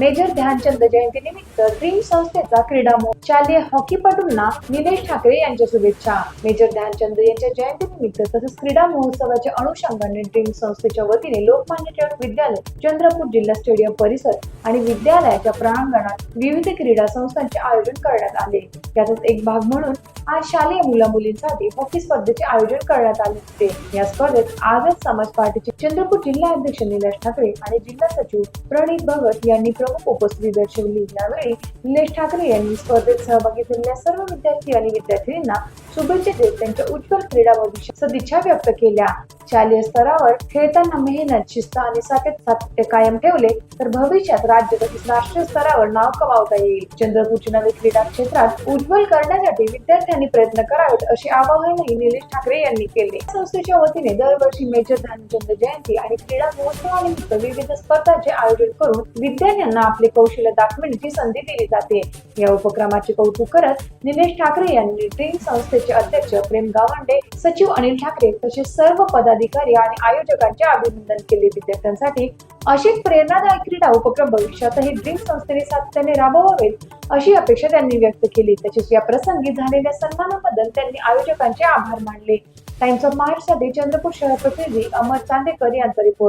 Major Dhyanchand जयंती निमित्त dream संस्थेचा क्रीडा महोत्सव. शालेय हॉकीपटूंना निलेश ठाकरे यांच्या शुभेच्छा. मेजर ध्यानचंद यांच्या जयंती निमित्त तसेच क्रीडा महोत्सवाच्या अनुषंगाने ड्रीम संस्थेच्या वतीने लोकमान्य टिळक विद्यालय, चंद्रपूर जिल्हा स्टेडियम परिसर आणि विद्यालयाच्या प्रांगणात विविध क्रीडा संस्थांचे आयोजन करण्यात आले. त्यातच एक भाग म्हणून आज शालेय मुला-मुलींसाठी हॉकी स्पर्धेचे आयोजन करण्यात आले होते. या स्पर्धेत आझाद समाज पार्टीचे चंद्रपूर जिल्हा अध्यक्ष निलेश ठाकरे आणि जिल्हा सचिव प्रणित भगत यांनी प्रमुख उपस्थिती दर्शवली. यावेळी निलेश ठाकरे यांनी स्पर्धेत सहभागी झालेल्या सर्व विद्यार्थी आणि विद्यार्थिनींना शुभेच्छा देत त्यांच्या उज्ज्वल क्रीडा भविष्यात सदिच्छा व्यक्त केल्या. शालेय स्तरावर खेळताना मेहनत, शिस्त आणि सातत्य कायम ठेवले तर भविष्यात राज्य तसेच राष्ट्रीय स्तरावर नाव कमावता येईल. चंद्रपूरची नवी क्रीडा क्षेत्रात उज्ज्वल करण्यासाठी विद्यार्थ्यांनी प्रयत्न करावेत असे आवाहनही निलेश ठाकरे यांनी केले. संस्थेच्या वतीने दरवर्षी मेजर ध्यानचंद जयंती आणि क्रीडा महोत्सवानिमित्त विविध स्पर्धांचे आयोजन करून विद्यार्थ्यांना आपले कौशल्य दाखवण्याची संधी दिली जाते. या उपक्रमाचे कौतुक करत निलेश ठाकरे यांनी ड्रीम संस्थेचे अध्यक्ष प्रेम गावंडे, सचिव अनिल ठाकरे तसेच सर्व पदाधिकारी आणि आयोजकांचे अभिनंदन केले. विद्यार्थ्यांसाठी अशीच प्रेरणादायी क्रीडा उपक्रम भविष्यातही ड्रीम संस्थेने सातत्याने राबवावेत अशी अपेक्षा त्यांनी व्यक्त केली. तसेच या प्रसंगी झालेल्या सन्मानाबद्दल त्यांनी आयोजकांचे आभार मानले. टाइम्स ऑफ महाराष्ट्रसाठी चंद्रपूर शहर प्रतिनिधी अमर चांदेकर यांचा रिपोर्ट.